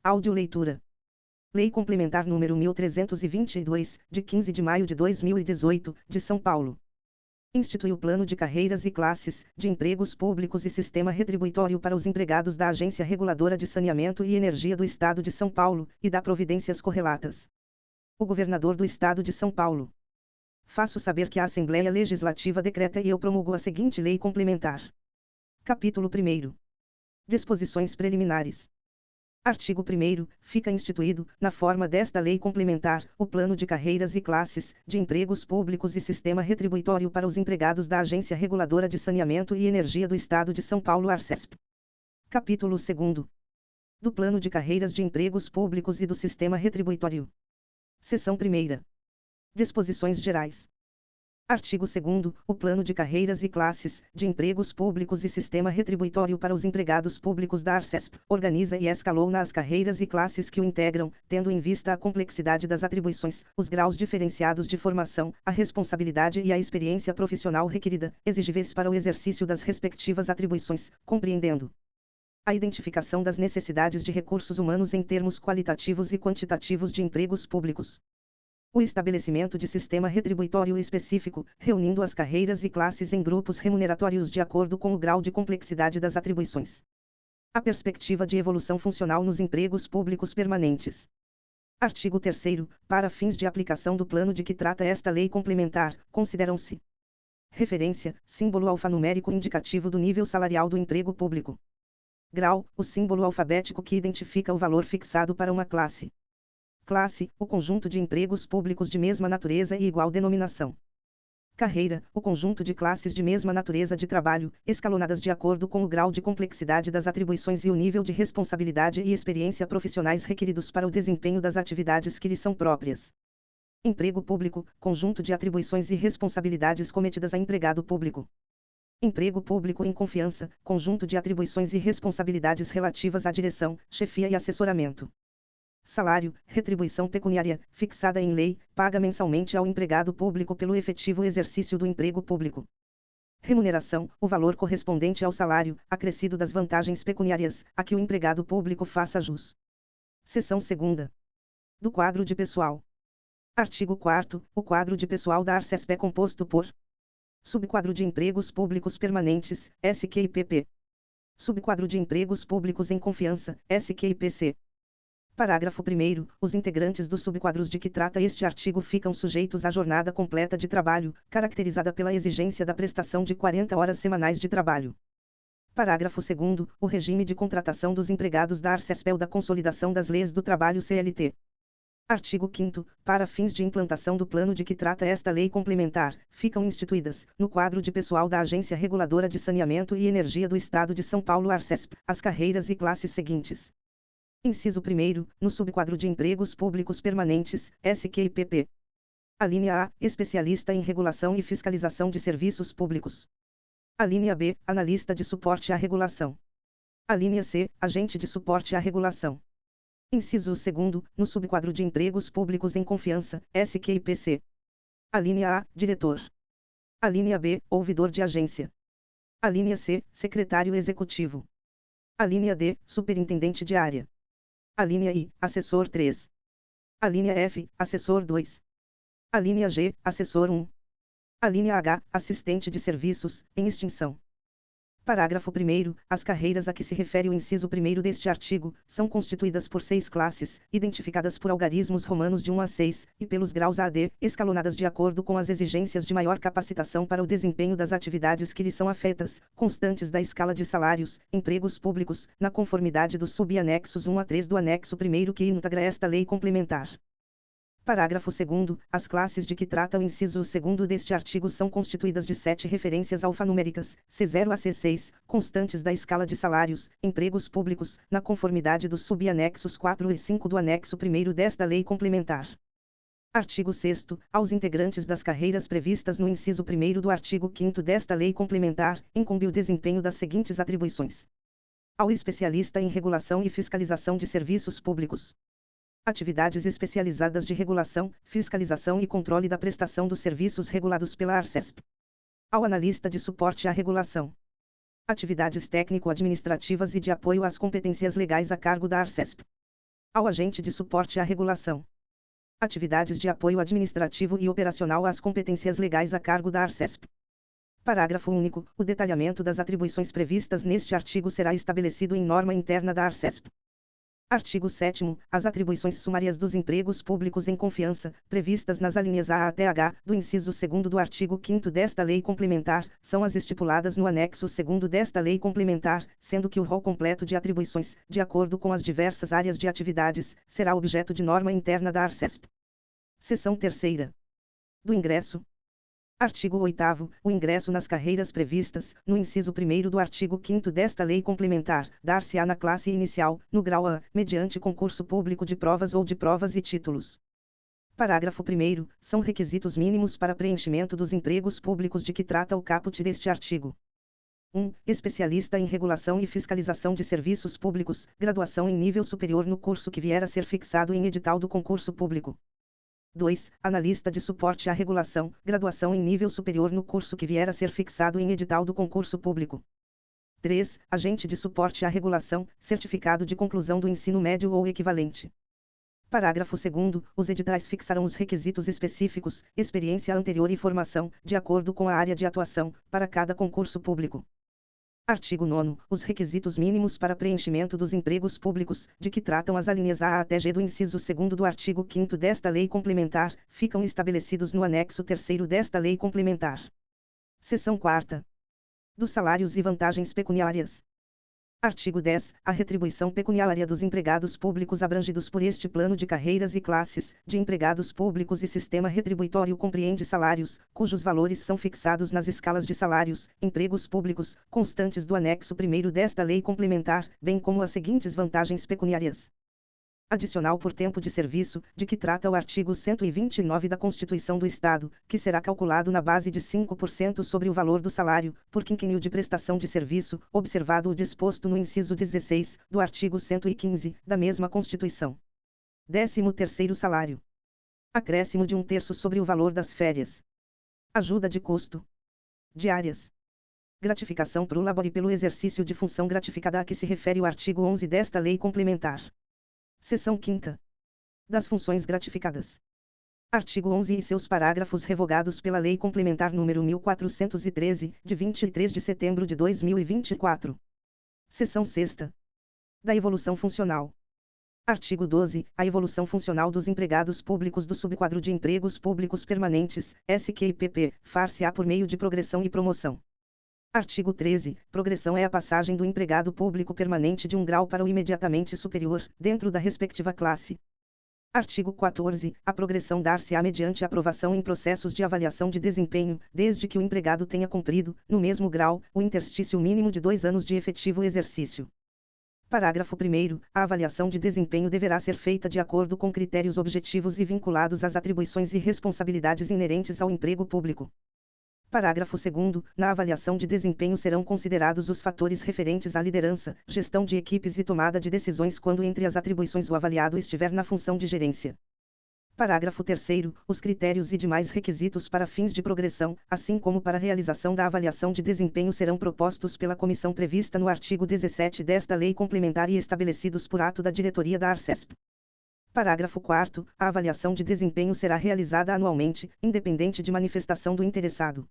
Audioleitura. Lei Complementar número 1322, de 15 de maio de 2018, de São Paulo. Institui o Plano de Carreiras e Classes, de Empregos Públicos e Sistema Retribuitório para os empregados da Agência Reguladora de Saneamento e Energia do Estado de São Paulo, e dá providências correlatas. O Governador do Estado de São Paulo. Faço saber que a Assembleia Legislativa decreta e eu promulgo a seguinte Lei Complementar. Capítulo 1º. Disposições preliminares. Artigo 1º, fica instituído, na forma desta lei complementar, o Plano de Carreiras e Classes, de Empregos Públicos e Sistema Retribuitório para os empregados da Agência Reguladora de Saneamento e Energia do Estado de São Paulo Arcesp. Capítulo 2º. Do Plano de Carreiras de Empregos Públicos e do Sistema Retribuitório. Seção 1ª. Disposições gerais. Artigo 2º, o Plano de Carreiras e Classes, de Empregos Públicos e Sistema Retribuitório para os empregados públicos da Arcesp, organiza e escalona as carreiras e classes que o integram, tendo em vista a complexidade das atribuições, os graus diferenciados de formação, a responsabilidade e a experiência profissional requerida, exigíveis para o exercício das respectivas atribuições, compreendendo a identificação das necessidades de recursos humanos em termos qualitativos e quantitativos de empregos públicos. O estabelecimento de sistema retribuitório específico, reunindo as carreiras e classes em grupos remuneratórios de acordo com o grau de complexidade das atribuições. A perspectiva de evolução funcional nos empregos públicos permanentes. Artigo 3º, para fins de aplicação do plano de que trata esta lei complementar, consideram-se: referência, símbolo alfanumérico indicativo do nível salarial do emprego público. Grau, o símbolo alfabético que identifica o valor fixado para uma classe. Classe, o conjunto de empregos públicos de mesma natureza e igual denominação. Carreira, o conjunto de classes de mesma natureza de trabalho, escalonadas de acordo com o grau de complexidade das atribuições e o nível de responsabilidade e experiência profissionais requeridos para o desempenho das atividades que lhe são próprias. Emprego público, conjunto de atribuições e responsabilidades cometidas a empregado público. Emprego público em confiança, conjunto de atribuições e responsabilidades relativas à direção, chefia e assessoramento. Salário, retribuição pecuniária, fixada em lei, paga mensalmente ao empregado público pelo efetivo exercício do emprego público. Remuneração, o valor correspondente ao salário, acrescido das vantagens pecuniárias, a que o empregado público faça jus. Seção 2ª. Do quadro de pessoal. Artigo 4º, o quadro de pessoal da Arcesp é composto por: Subquadro de Empregos Públicos Permanentes, SQIPP. Subquadro de Empregos Públicos em Confiança, SQIPC. Parágrafo 1º, os integrantes dos subquadros de que trata este artigo ficam sujeitos à jornada completa de trabalho, caracterizada pela exigência da prestação de 40 horas semanais de trabalho. Parágrafo 2º, o regime de contratação dos empregados da Arcesp da Consolidação das Leis do Trabalho CLT. Artigo 5º, para fins de implantação do plano de que trata esta lei complementar, ficam instituídas, no quadro de pessoal da Agência Reguladora de Saneamento e Energia do Estado de São Paulo Arcesp, as carreiras e classes seguintes. Inciso 1º, no subquadro de Empregos Públicos Permanentes, SQIPP. Alínea A, especialista em regulação e fiscalização de serviços públicos. Alínea B, analista de suporte à regulação. Alínea C, agente de suporte à regulação. Inciso 2º, no subquadro de Empregos Públicos em Confiança, SQIPC. Alínea A, diretor. Alínea B, ouvidor de agência. Alínea C, secretário executivo. Alínea D, superintendente de área. Alínea I, assessor 3. Alínea F, assessor 2. Alínea G, assessor 1. Alínea H, assistente de serviços, em extinção. Parágrafo 1º, as carreiras a que se refere o inciso 1º deste artigo, são constituídas por 6 classes, identificadas por algarismos romanos de 1 a 6, e pelos graus A a D, escalonadas de acordo com as exigências de maior capacitação para o desempenho das atividades que lhes são afetas, constantes da escala de salários, empregos públicos, na conformidade dos subanexos 1 a 3 do anexo 1º que integra esta lei complementar. Parágrafo 2º, as classes de que trata o inciso 2º deste artigo são constituídas de 7 referências alfanuméricas, C0 a C6, constantes da escala de salários, empregos públicos, na conformidade dos subanexos 4 e 5 do anexo 1º desta lei complementar. Artigo 6º, aos integrantes das carreiras previstas no inciso 1º do artigo 5º desta lei complementar, incumbe o desempenho das seguintes atribuições: ao especialista em regulação e fiscalização de serviços públicos. Atividades especializadas de regulação, fiscalização e controle da prestação dos serviços regulados pela Arcesp. Ao analista de suporte à regulação. Atividades técnico-administrativas e de apoio às competências legais a cargo da Arcesp. ao agente de suporte à regulação. Atividades de apoio administrativo e operacional às competências legais a cargo da Arcesp. Parágrafo único. O detalhamento das atribuições previstas neste artigo será estabelecido em norma interna da Arcesp. Artigo 7º. As atribuições sumárias dos empregos públicos em confiança, previstas nas alíneas A até H, do inciso 2º do artigo 5º desta lei complementar, são as estipuladas no anexo 2º desta lei complementar, sendo que o rol completo de atribuições, de acordo com as diversas áreas de atividades, será objeto de norma interna da Arcesp. Seção 3ª. Do ingresso. Artigo 8º. O ingresso nas carreiras previstas, no inciso 1º do artigo 5º desta lei complementar, dar-se-á na classe inicial, no grau A, mediante concurso público de provas ou de provas e títulos. Parágrafo 1º. São requisitos mínimos para preenchimento dos empregos públicos de que trata o caput deste artigo. 1. Especialista em regulação e fiscalização de serviços públicos, graduação em nível superior no curso que vier a ser fixado em edital do concurso público. 2. Analista de suporte à regulação, graduação em nível superior no curso que vier a ser fixado em edital do concurso público. 3. Agente de suporte à regulação, certificado de conclusão do ensino médio ou equivalente. Parágrafo 2º. Os editais fixarão os requisitos específicos, experiência anterior e formação, de acordo com a área de atuação, para cada concurso público. Artigo 9º. Os requisitos mínimos para preenchimento dos empregos públicos, de que tratam as alíneas A até G do inciso 2º do artigo 5º desta lei complementar, ficam estabelecidos no anexo 3º desta lei complementar. Seção 4ª. Dos salários e vantagens pecuniárias. Artigo 10. A retribuição pecuniária dos empregados públicos abrangidos por este plano de carreiras e classes, de empregados públicos e sistema retribuitório compreende salários, cujos valores são fixados nas escalas de salários, empregos públicos, constantes do anexo 1º desta lei complementar, bem como as seguintes vantagens pecuniárias. Adicional por tempo de serviço, de que trata o artigo 129 da Constituição do Estado, que será calculado na base de 5% sobre o valor do salário, por quinquênio de prestação de serviço, observado o disposto no inciso 16, do artigo 115, da mesma Constituição. 13º salário. Acréscimo de 1/3 sobre o valor das férias. Ajuda de custo. Diárias. Gratificação pro labore pelo exercício de função gratificada a que se refere o artigo 11 desta lei complementar. Seção 5ª. Das funções gratificadas. Artigo 11 e seus parágrafos revogados pela Lei Complementar nº 1413, de 23 de setembro de 2024. Seção 6ª. Da evolução funcional. Artigo 12. A evolução funcional dos empregados públicos do subquadro de empregos públicos permanentes, SQIPP, far-se-á por meio de progressão e promoção. Artigo 13. Progressão é a passagem do empregado público permanente de um grau para o imediatamente superior, dentro da respectiva classe. Artigo 14. A progressão dar-se-á mediante aprovação em processos de avaliação de desempenho, desde que o empregado tenha cumprido, no mesmo grau, o interstício mínimo de 2 anos de efetivo exercício. Parágrafo 1º. A avaliação de desempenho deverá ser feita de acordo com critérios objetivos e vinculados às atribuições e responsabilidades inerentes ao emprego público. Parágrafo 2º. Na avaliação de desempenho serão considerados os fatores referentes à liderança, gestão de equipes e tomada de decisões quando entre as atribuições o avaliado estiver na função de gerência. Parágrafo 3º. Os critérios e demais requisitos para fins de progressão, assim como para a realização da avaliação de desempenho serão propostos pela comissão prevista no artigo 17 desta lei complementar e estabelecidos por ato da diretoria da Arcesp. Parágrafo 4º. A avaliação de desempenho será realizada anualmente, independente de manifestação do interessado.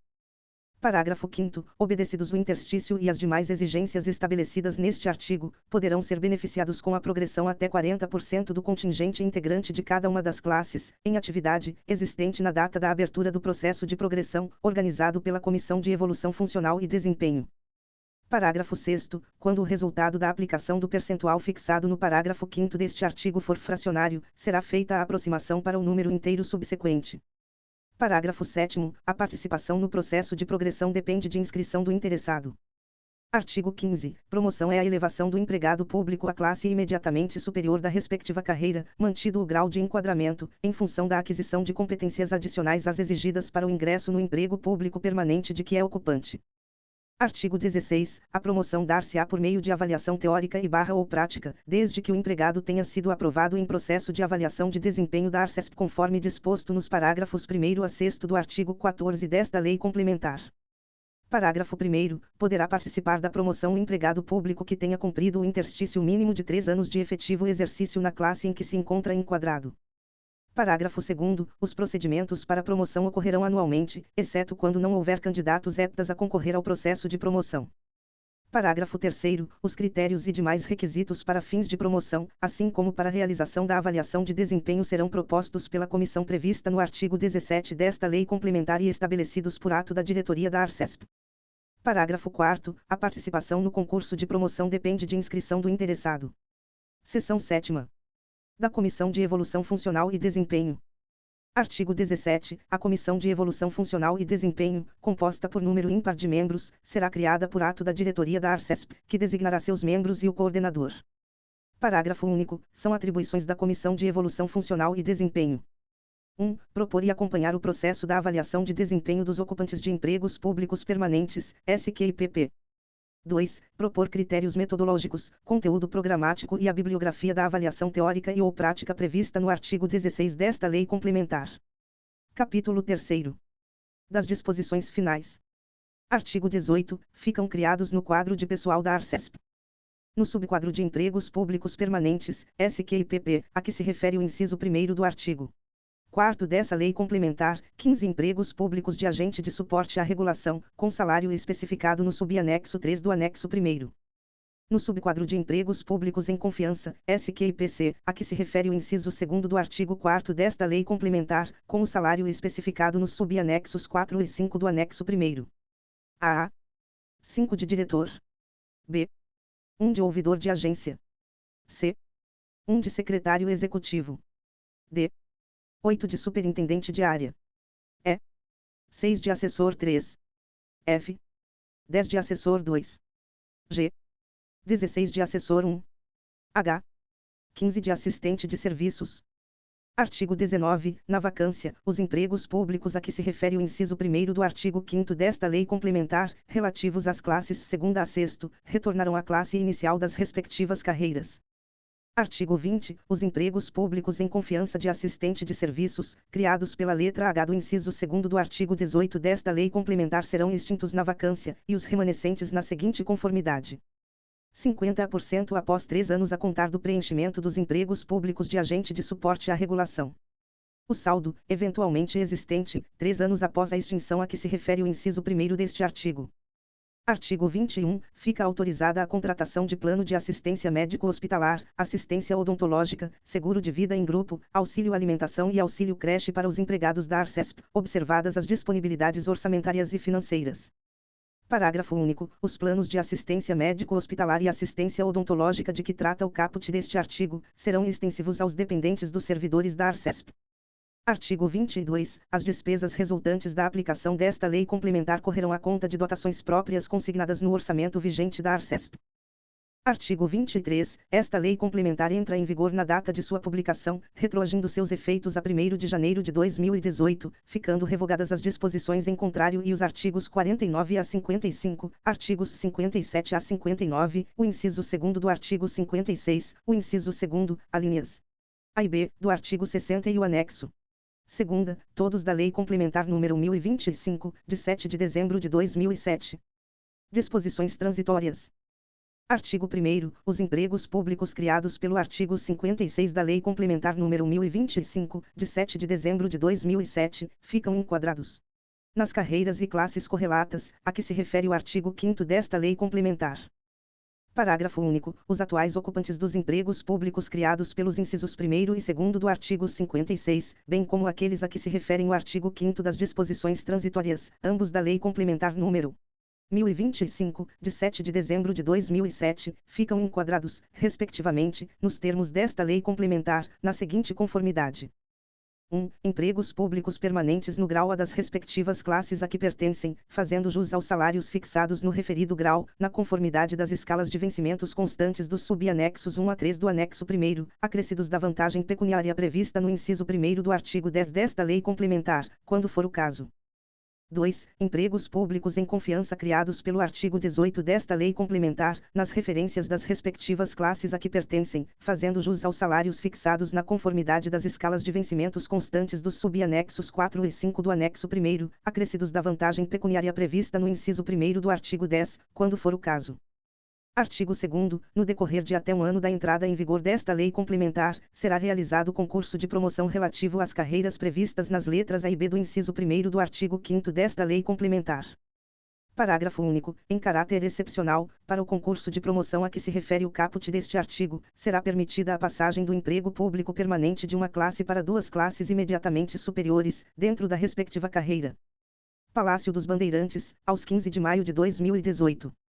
Parágrafo 5º. Obedecidos o interstício e as demais exigências estabelecidas neste artigo, poderão ser beneficiados com a progressão até 40% do contingente integrante de cada uma das classes, em atividade, existente na data da abertura do processo de progressão, organizado pela Comissão de Evolução Funcional e Desempenho. Parágrafo 6º. Quando o resultado da aplicação do percentual fixado no parágrafo 5º deste artigo for fracionário, será feita a aproximação para o número inteiro subsequente. Parágrafo 7º. A participação no processo de progressão depende de inscrição do interessado. Artigo 15. Promoção é a elevação do empregado público à classe imediatamente superior da respectiva carreira, mantido o grau de enquadramento, em função da aquisição de competências adicionais às exigidas para o ingresso no emprego público permanente de que é ocupante. Artigo 16. A promoção dar-se-á por meio de avaliação teórica ou prática, desde que o empregado tenha sido aprovado em processo de avaliação de desempenho da Arcesp conforme disposto nos parágrafos 1º a 6º do artigo 14 desta lei complementar. Parágrafo 1º. Poderá participar da promoção o empregado público que tenha cumprido o interstício mínimo de 3 anos de efetivo exercício na classe em que se encontra enquadrado. Parágrafo 2º. Os procedimentos para promoção ocorrerão anualmente, exceto quando não houver candidatos aptos a concorrer ao processo de promoção. Parágrafo 3º. Os critérios e demais requisitos para fins de promoção, assim como para a realização da avaliação de desempenho serão propostos pela comissão prevista no artigo 17 desta lei complementar e estabelecidos por ato da diretoria da Arcesp. Parágrafo 4º. A participação no concurso de promoção depende de inscrição do interessado. Seção 7ª. Da Comissão de Evolução Funcional e Desempenho. Artigo 17. A Comissão de Evolução Funcional e Desempenho, composta por número ímpar de membros, será criada por ato da diretoria da Arcesp, que designará seus membros e o coordenador. Parágrafo único. São atribuições da Comissão de Evolução Funcional e Desempenho: 1. Propor e acompanhar o processo da avaliação de desempenho dos ocupantes de empregos públicos permanentes, SQIPP. 2. Propor critérios metodológicos, conteúdo programático e a bibliografia da avaliação teórica e ou prática prevista no artigo 16 desta lei complementar. Capítulo 3º. Das disposições finais. Artigo 18. Ficam criados no quadro de pessoal da Arcesp. No subquadro de empregos públicos permanentes, SQIPP, a que se refere o inciso 1º do artigo 4º dessa lei complementar, 15 empregos públicos de agente de suporte à regulação, com salário especificado no subanexo 3 do anexo 1º. No subquadro de empregos públicos em confiança, SQIPC, a que se refere o inciso 2º do artigo 4º desta lei complementar, com o salário especificado nos subanexos 4 e 5 do anexo 1º. A. 5 de diretor. B. 1 de ouvidor de agência. C. 1 de secretário executivo. D. 8 de superintendente de área. E. 6 de assessor 3. F. 10 de assessor 2. G. 16 de assessor 1. H. 15 de assistente de serviços. Artigo 19. Na vacância, os empregos públicos a que se refere o inciso 1º do artigo 5º desta lei complementar, relativos às classes 2ª a 6º, retornarão à classe inicial das respectivas carreiras. Artigo 20. Os empregos públicos em confiança de assistente de serviços, criados pela letra H do inciso 2º do artigo 18 desta lei complementar serão extintos na vacância, e os remanescentes na seguinte conformidade: 50% após 3 anos a contar do preenchimento dos empregos públicos de agente de suporte à regulação. O saldo, eventualmente existente, 3 anos após a extinção a que se refere o inciso 1º deste artigo. Artigo 21. Fica autorizada a contratação de plano de assistência médico-hospitalar, assistência odontológica, seguro de vida em grupo, auxílio alimentação e auxílio creche para os empregados da Arcesp, observadas as disponibilidades orçamentárias e financeiras. Parágrafo único. Os planos de assistência médico-hospitalar e assistência odontológica de que trata o caput deste artigo, serão extensivos aos dependentes dos servidores da Arcesp. Artigo 22. As despesas resultantes da aplicação desta lei complementar correrão à conta de dotações próprias consignadas no orçamento vigente da Arcesp. Artigo 23. Esta lei complementar entra em vigor na data de sua publicação, retroagindo seus efeitos a 1º de janeiro de 2018, ficando revogadas as disposições em contrário e os artigos 49 a 55, artigos 57 a 59, o inciso 2º do artigo 56, o inciso 2º, alíneas A e B, do artigo 60 e o anexo segunda, todos da Lei Complementar número 1025, de 7 de dezembro de 2007. Disposições transitórias. Artigo 1º. Os empregos públicos criados pelo artigo 56 da Lei Complementar número 1025, de 7 de dezembro de 2007, ficam enquadrados nas carreiras e classes correlatas, a que se refere o artigo 5º desta Lei Complementar. Parágrafo único. Os atuais ocupantes dos empregos públicos criados pelos incisos 1º e 2º do artigo 56, bem como aqueles a que se referem o artigo 5º das disposições transitórias, ambos da Lei Complementar número 1025, de 7 de dezembro de 2007, ficam enquadrados, respectivamente, nos termos desta lei complementar, na seguinte conformidade: 1. Empregos públicos permanentes no grau A das respectivas classes a que pertencem, fazendo jus aos salários fixados no referido grau, na conformidade das escalas de vencimentos constantes dos subanexos 1 a 3 do anexo 1º, acrescidos da vantagem pecuniária prevista no inciso 1º do artigo 10 desta lei complementar, quando for o caso. 2. Empregos públicos em confiança criados pelo artigo 18 desta lei complementar, nas referências das respectivas classes a que pertencem, fazendo jus aos salários fixados na conformidade das escalas de vencimentos constantes dos subanexos 4 e 5 do anexo 1º, acrescidos da vantagem pecuniária prevista no inciso 1º do artigo 10, quando for o caso. Artigo 2º, no decorrer de até um ano da entrada em vigor desta lei complementar, será realizado concurso de promoção relativo às carreiras previstas nas letras A e B do inciso 1º do artigo 5º desta lei complementar. Parágrafo único. Em caráter excepcional, para o concurso de promoção a que se refere o caput deste artigo, será permitida a passagem do emprego público permanente de uma classe para duas classes imediatamente superiores, dentro da respectiva carreira. Palácio dos Bandeirantes, aos 15 de maio de 2018.